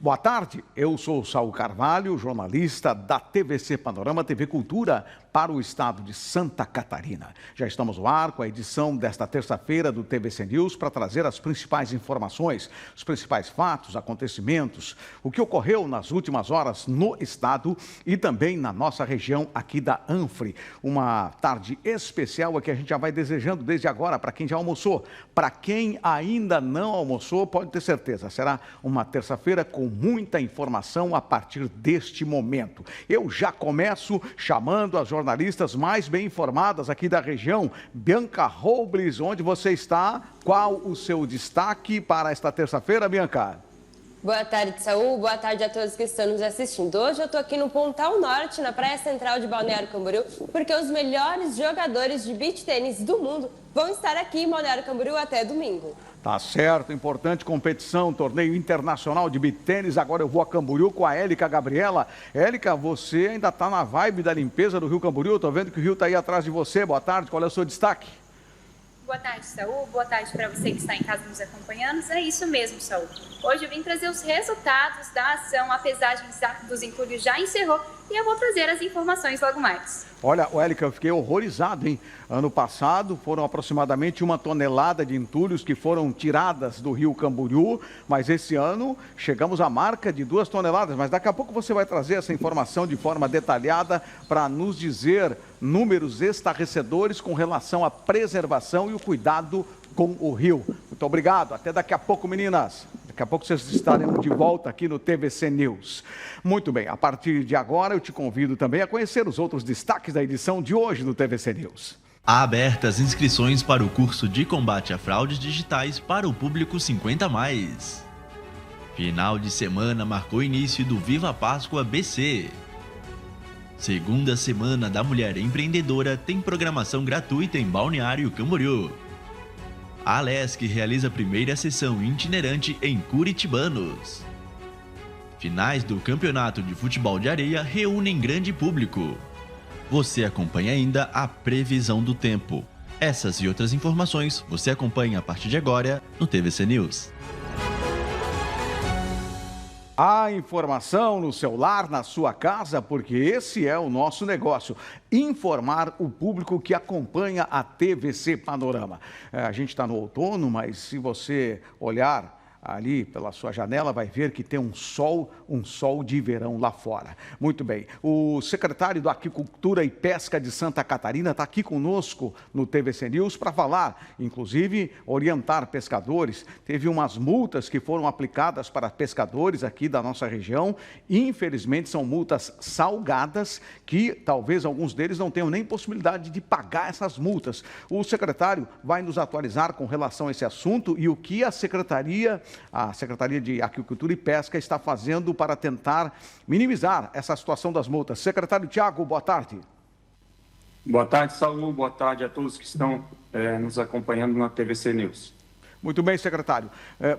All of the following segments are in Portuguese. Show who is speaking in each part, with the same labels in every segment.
Speaker 1: Boa tarde, eu sou Saul Carvalho, jornalista da TVC Panorama, TV Cultura, para o estado de Santa Catarina. Já estamos no ar com a edição desta terça-feira do TVC News para trazer as principais informações, os principais fatos, acontecimentos, o que ocorreu nas últimas horas no estado e também na nossa região aqui da Anfre. Uma tarde especial a que a gente já vai desejando desde agora para quem já almoçou. Para quem ainda não almoçou, pode ter certeza, será uma terça-feira com muita informação a partir deste momento. Eu já começo chamando as jornalistas mais bem informadas aqui da região. Bianca Robles, onde você está? Qual o seu destaque para esta terça-feira, Bianca?
Speaker 2: Boa tarde, Saul. Boa tarde a todos que estão nos assistindo. Hoje eu estou aqui no Pontal Norte, na Praia Central de Balneário Camboriú, porque os melhores jogadores de beach tênis do mundo vão estar aqui em Balneário Camboriú até domingo.
Speaker 1: Tá certo, importante competição, torneio internacional de beach tênis. Agora eu vou a Camboriú com a Élica Gabriela. Élica, você ainda está na vibe da limpeza do Rio Camboriú? Estou vendo que o rio está aí atrás de você. Boa tarde, qual é o seu destaque?
Speaker 3: Boa tarde, Saul. Boa tarde para você que está em casa nos acompanhando. É isso mesmo, Saul. Hoje eu vim trazer os resultados da ação. A pesagem dos entulhos já encerrou e eu vou trazer as informações logo mais.
Speaker 1: Olha, Élica, eu fiquei horrorizado, hein? Ano passado foram aproximadamente 1 tonelada de entulhos que foram tiradas do rio Camboriú, mas esse ano chegamos à marca de 2 toneladas. Mas daqui a pouco você vai trazer essa informação de forma detalhada para nos dizer números estarrecedores com relação à preservação e o cuidado com o rio. Muito obrigado. Até daqui a pouco, meninas. Daqui a pouco vocês estarão de volta aqui no TVC News. Muito bem, a partir de agora eu te convido também a conhecer os outros destaques da edição de hoje do TVC News.
Speaker 4: Há abertas inscrições para o curso de combate a fraudes digitais para o público 50+. Final de semana marcou o início do Viva Páscoa BC. Segunda semana da Mulher Empreendedora tem programação gratuita em Balneário Camboriú. A Alesc realiza a primeira sessão itinerante em Curitibanos. Finais do Campeonato de Futebol de Areia reúnem grande público. Você acompanha ainda a previsão do tempo. Essas e outras informações você acompanha a partir de agora no TVC News.
Speaker 1: A informação no seu lar, na sua casa, porque esse é o nosso negócio, informar o público que acompanha a TVC Panorama. A gente está no outono, mas se você olhar ali pela sua janela, vai ver que tem um sol de verão lá fora. Muito bem, o secretário da Aquicultura e Pesca de Santa Catarina está aqui conosco no TVC News para falar, inclusive orientar pescadores. Teve umas multas que foram aplicadas para pescadores aqui da nossa região. Infelizmente são multas salgadas que talvez alguns deles não tenham nem possibilidade de pagar essas multas. O secretário vai nos atualizar com relação a esse assunto e o que a Secretaria de Aquicultura e Pesca está fazendo para tentar minimizar essa situação das multas. Secretário Tiago, boa tarde.
Speaker 5: Boa tarde, Saul. Boa tarde a todos que estão nos acompanhando na TVC News.
Speaker 1: Muito bem, secretário.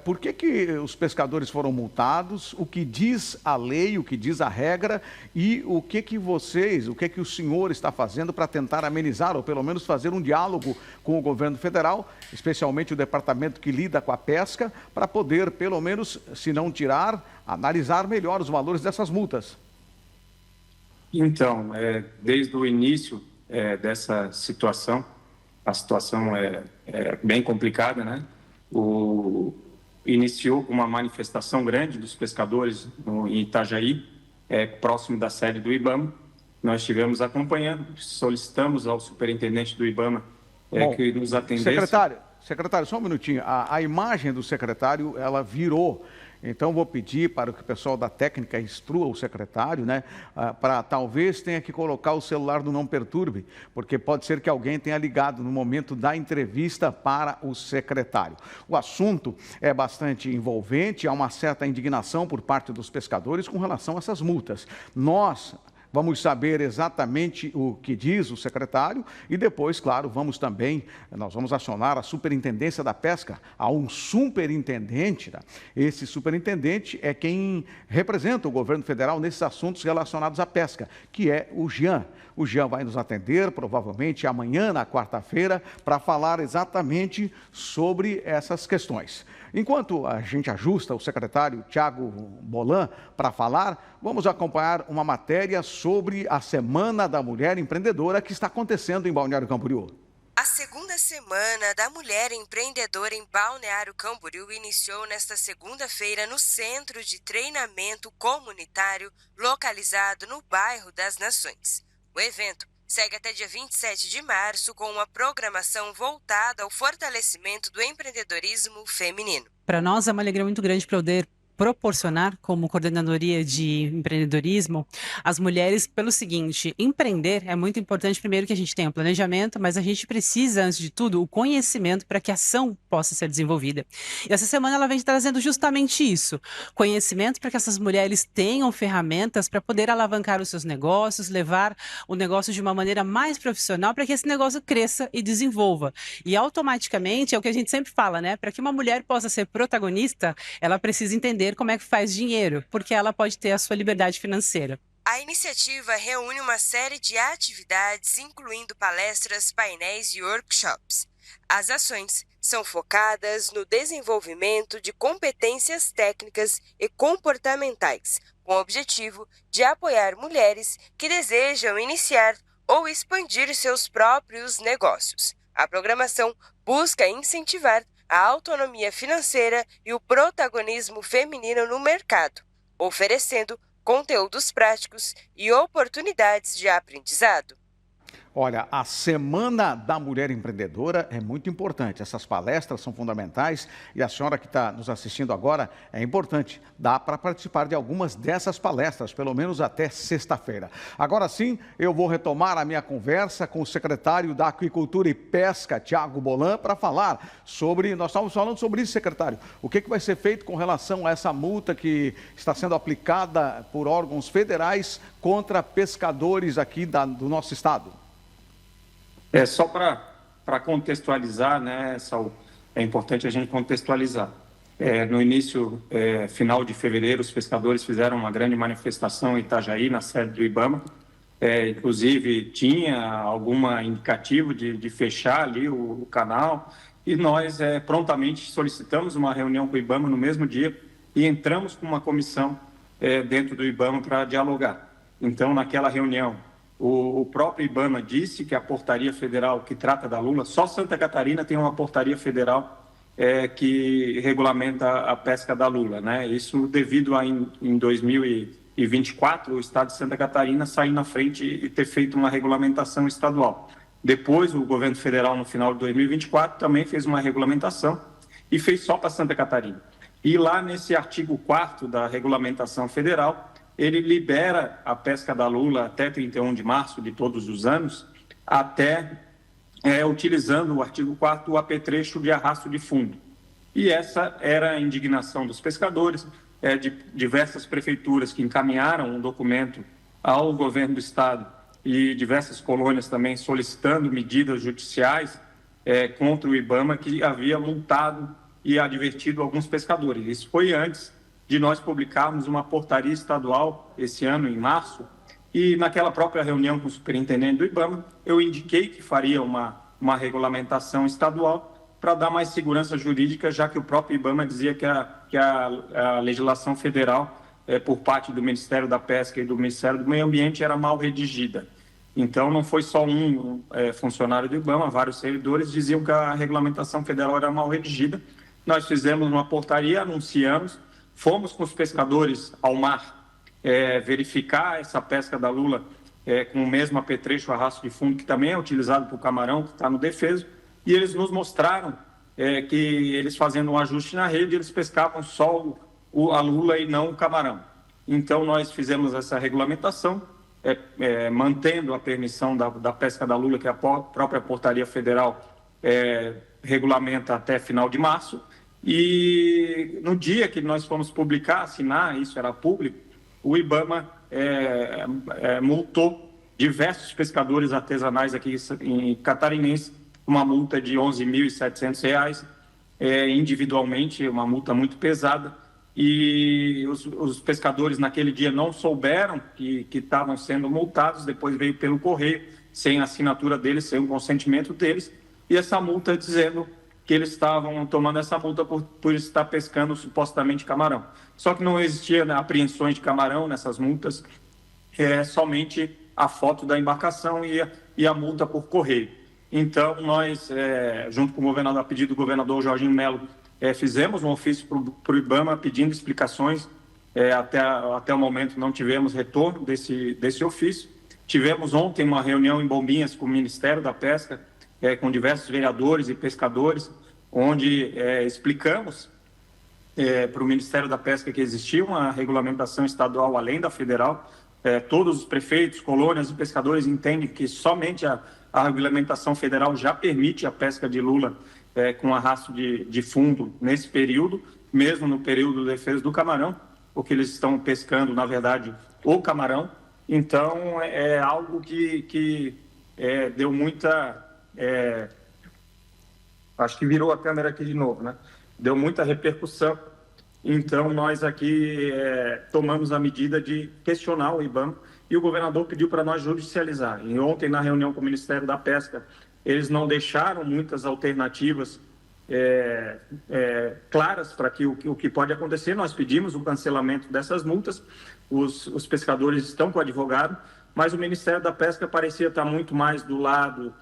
Speaker 1: Por que os pescadores foram multados? O que diz a lei, o que diz a regra e o que o senhor está fazendo para tentar amenizar ou pelo menos fazer um diálogo com o governo federal, especialmente o departamento que lida com a pesca, para poder, pelo menos, se não tirar, analisar melhor os valores dessas multas?
Speaker 5: Então, desde o início dessa situação, a situação é bem complicada, né? Iniciou com uma manifestação grande dos pescadores em Itajaí, próximo da sede do IBAMA. Nós estivemos acompanhando, solicitamos ao superintendente do IBAMA que nos atendesse.
Speaker 1: Secretário, só um minutinho. A imagem do secretário, ela virou. Então, vou pedir para que o pessoal da técnica instrua o secretário, né, para talvez tenha que colocar o celular no não perturbe, porque pode ser que alguém tenha ligado no momento da entrevista para o secretário. O assunto é bastante envolvente, há uma certa indignação por parte dos pescadores com relação a essas multas. Nós, Vamos saber exatamente o que diz o secretário e depois, claro, nós vamos acionar a Superintendência da Pesca. Há um superintendente, né? Esse superintendente é quem representa o governo federal nesses assuntos relacionados à pesca, que é o Jean. O Jean vai nos atender, provavelmente amanhã, na quarta-feira, para falar exatamente sobre essas questões. Enquanto a gente ajusta o secretário Thiago Bolan para falar, vamos acompanhar uma matéria sobre a Semana da Mulher Empreendedora que está acontecendo em Balneário Camboriú.
Speaker 6: A segunda Semana da Mulher Empreendedora em Balneário Camboriú iniciou nesta segunda-feira no Centro de Treinamento Comunitário, localizado no bairro das Nações. O evento segue até dia 27 de março com uma programação voltada ao fortalecimento do empreendedorismo feminino.
Speaker 7: Para nós é uma alegria muito grande poder proporcionar, como coordenadoria de empreendedorismo, as mulheres pelo seguinte: empreender é muito importante, primeiro que a gente tenha o planejamento, mas a gente precisa, antes de tudo, o conhecimento para que a ação possa ser desenvolvida. E essa semana ela vem trazendo justamente isso, conhecimento para que essas mulheres tenham ferramentas para poder alavancar os seus negócios, levar o negócio de uma maneira mais profissional para que esse negócio cresça e desenvolva. E automaticamente, é o que a gente sempre fala, né? Para que uma mulher possa ser protagonista, ela precisa entender como é que faz dinheiro, porque ela pode ter a sua liberdade financeira.
Speaker 6: A iniciativa reúne uma série de atividades, incluindo palestras, painéis e workshops. As ações são focadas no desenvolvimento de competências técnicas e comportamentais, com o objetivo de apoiar mulheres que desejam iniciar ou expandir seus próprios negócios. A programação busca incentivar a autonomia financeira e o protagonismo feminino no mercado, oferecendo conteúdos práticos e oportunidades de aprendizado.
Speaker 1: Olha, a Semana da Mulher Empreendedora é muito importante. Essas palestras são fundamentais e a senhora que está nos assistindo agora é importante. Dá para participar de algumas dessas palestras, pelo menos até sexta-feira. Agora sim, eu vou retomar a minha conversa com o secretário da Aquicultura e Pesca, Thiago Bolan, para falar sobre... Nós estávamos falando sobre isso, secretário. O que vai ser feito com relação a essa multa que está sendo aplicada por órgãos federais contra pescadores aqui do nosso estado?
Speaker 5: Só para contextualizar, né, Saul, é importante a gente contextualizar. No início, final de fevereiro, os pescadores fizeram uma grande manifestação em Itajaí, na sede do IBAMA. Inclusive, tinha alguma indicativo de fechar ali o canal e nós prontamente solicitamos uma reunião com o IBAMA no mesmo dia e entramos com uma comissão dentro do IBAMA para dialogar. Então, naquela reunião, o próprio IBAMA disse que a portaria federal que trata da lula, só Santa Catarina tem uma portaria federal que regulamenta a pesca da lula, né? Isso devido a, em 2024, o estado de Santa Catarina sair na frente e ter feito uma regulamentação estadual. Depois, o governo federal, no final de 2024, também fez uma regulamentação e fez só para Santa Catarina. E lá nesse artigo 4º da regulamentação federal, ele libera a pesca da lula até 31 de março de todos os anos, até utilizando o artigo 4º, o apetrecho de arrasto de fundo. E essa era a indignação dos pescadores, de diversas prefeituras que encaminharam um documento ao governo do estado e diversas colônias também solicitando medidas judiciais contra o IBAMA, que havia multado e advertido alguns pescadores. Isso foi antes de nós publicarmos uma portaria estadual esse ano, em março, e naquela própria reunião com o superintendente do IBAMA, eu indiquei que faria uma regulamentação estadual para dar mais segurança jurídica, já que o próprio IBAMA dizia que a legislação federal, por parte do Ministério da Pesca e do Ministério do Meio Ambiente, era mal redigida. Então, não foi só um funcionário do IBAMA, vários servidores diziam que a regulamentação federal era mal redigida. Nós fizemos uma portaria, anunciamos, fomos com os pescadores ao mar verificar essa pesca da lula com o mesmo apetrecho, arrasto de fundo, que também é utilizado para o camarão, que está no defeso, e eles nos mostraram que eles fazendo um ajuste na rede, eles pescavam só a lula e não o camarão. Então, nós fizemos essa regulamentação, mantendo a permissão da pesca da lula, que a própria portaria federal regulamenta até final de março. E no dia que nós fomos publicar, assinar, isso era público, o IBAMA multou diversos pescadores artesanais aqui em Catarinense, uma multa de R$ 11.700, individualmente, uma multa muito pesada. E os pescadores naquele dia não souberam que estavam sendo multados, depois veio pelo correio, sem a assinatura deles, sem o consentimento deles, e essa multa dizendo que eles estavam tomando essa multa por estar pescando supostamente camarão. Só que não existia, né, apreensões de camarão nessas multas, somente a foto da embarcação e a multa por correio. Então, nós, junto com o governador, a pedido do governador Jorginho Melo, fizemos um ofício para o IBAMA pedindo explicações. Até o momento não tivemos retorno desse ofício. Tivemos ontem uma reunião em Bombinhas com o Ministério da Pesca, com diversos vereadores e pescadores, onde explicamos para o Ministério da Pesca que existia uma regulamentação estadual além da federal. Todos os prefeitos, colônias e pescadores entendem que somente a regulamentação federal já permite a pesca de lula com arrasto de fundo nesse período, mesmo no período de defesa do camarão, porque eles estão pescando, na verdade, o camarão. Então, é algo que deu muita... acho que virou a câmera aqui de novo, né? Deu muita repercussão. Então, nós aqui tomamos a medida de questionar o IBAMA e o governador pediu para nós judicializar. E ontem, na reunião com o Ministério da Pesca, eles não deixaram muitas alternativas claras para o que pode acontecer. Nós pedimos o cancelamento dessas multas, os pescadores estão com o advogado, mas o Ministério da Pesca parecia estar muito mais do lado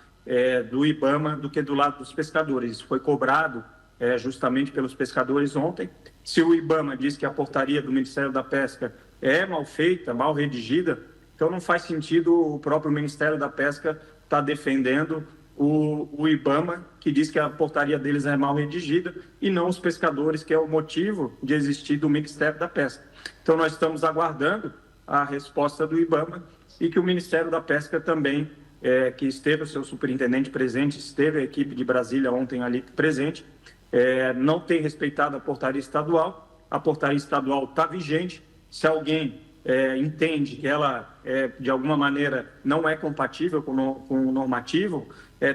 Speaker 5: do IBAMA do que do lado dos pescadores. Isso foi cobrado justamente pelos pescadores ontem. Se o IBAMA diz que a portaria do Ministério da Pesca é mal feita, mal redigida, então não faz sentido o próprio Ministério da Pesca estar defendendo o IBAMA, que diz que a portaria deles é mal redigida, e não os pescadores, que é o motivo de existir do Ministério da Pesca. Então nós estamos aguardando a resposta do IBAMA e que o Ministério da Pesca também, que esteve o seu superintendente presente, esteve a equipe de Brasília ontem ali presente, não tem respeitado a portaria estadual. A portaria estadual está vigente. Se alguém entende que ela, de alguma maneira, não é compatível com o normativo,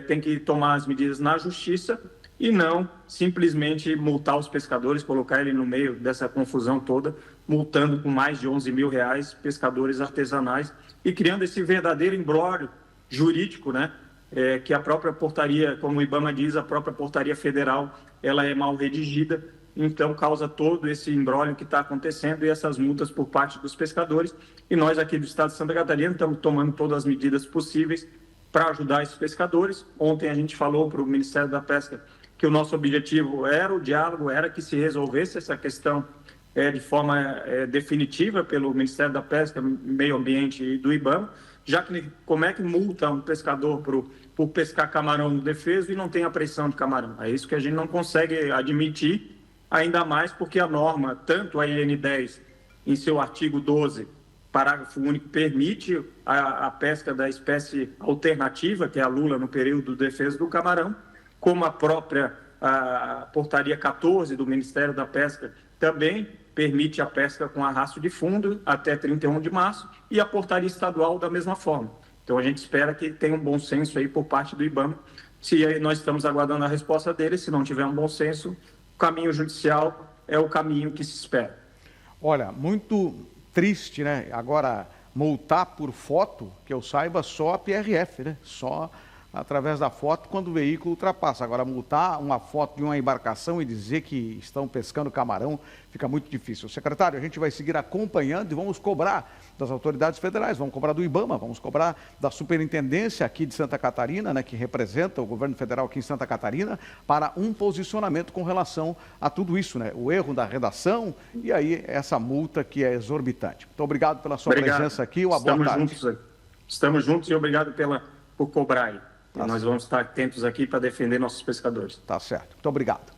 Speaker 5: tem que tomar as medidas na justiça e não simplesmente multar os pescadores, colocar ele no meio dessa confusão toda, multando com mais de R$ 11.000 pescadores artesanais e criando esse verdadeiro imbróglio jurídico, né? Que a própria portaria, como o IBAMA diz, a própria portaria federal, ela é mal redigida, então causa todo esse imbróglio que está acontecendo e essas multas por parte dos pescadores. E nós aqui do estado de Santa Catarina estamos tomando todas as medidas possíveis para ajudar esses pescadores. Ontem a gente falou para o Ministério da Pesca que o nosso objetivo era o diálogo, era que se resolvesse essa questão de forma definitiva pelo Ministério da Pesca, Meio Ambiente e do IBAMA, já que como é que multa um pescador por pescar camarão no defeso e não tem apreensão de camarão? É isso que a gente não consegue admitir, ainda mais porque a norma, tanto a IN 10, em seu artigo 12, parágrafo único, permite a pesca da espécie alternativa, que é a lula, no período de defesa do camarão, como a própria portaria 14 do Ministério da Pesca também permite a pesca com arrasto de fundo até 31 de março e a portaria estadual da mesma forma. Então, a gente espera que tenha um bom senso aí por parte do IBAMA. Se nós estamos aguardando a resposta dele, se não tiver um bom senso, o caminho judicial é o caminho que se espera.
Speaker 1: Olha, muito triste, né? Agora, multar por foto, que eu saiba, só a PRF, né? Só através da foto quando o veículo ultrapassa. Agora, multar uma foto de uma embarcação e dizer que estão pescando camarão fica muito difícil. Secretário, a gente vai seguir acompanhando e vamos cobrar das autoridades federais, vamos cobrar do IBAMA, vamos cobrar da superintendência aqui de Santa Catarina, né, que representa o governo federal aqui em Santa Catarina, para um posicionamento com relação a tudo isso, né? O erro da redação e aí essa multa que é exorbitante. Muito obrigado pela sua presença aqui. Uma boa tarde.
Speaker 5: Estamos juntos e obrigado por cobrar aí. Nós vamos estar atentos aqui para defender nossos pescadores.
Speaker 1: Tá certo. Muito obrigado.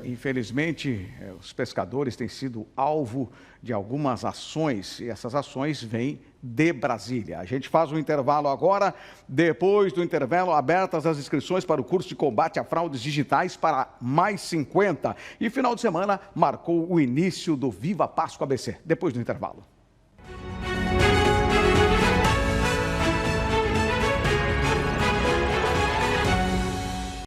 Speaker 1: Infelizmente, os pescadores têm sido alvo de algumas ações e essas ações vêm de Brasília. A gente faz um intervalo agora. Depois do intervalo, abertas as inscrições para o curso de combate a fraudes digitais para mais 50. E final de semana marcou o início do Viva Páscoa ABC. Depois do intervalo.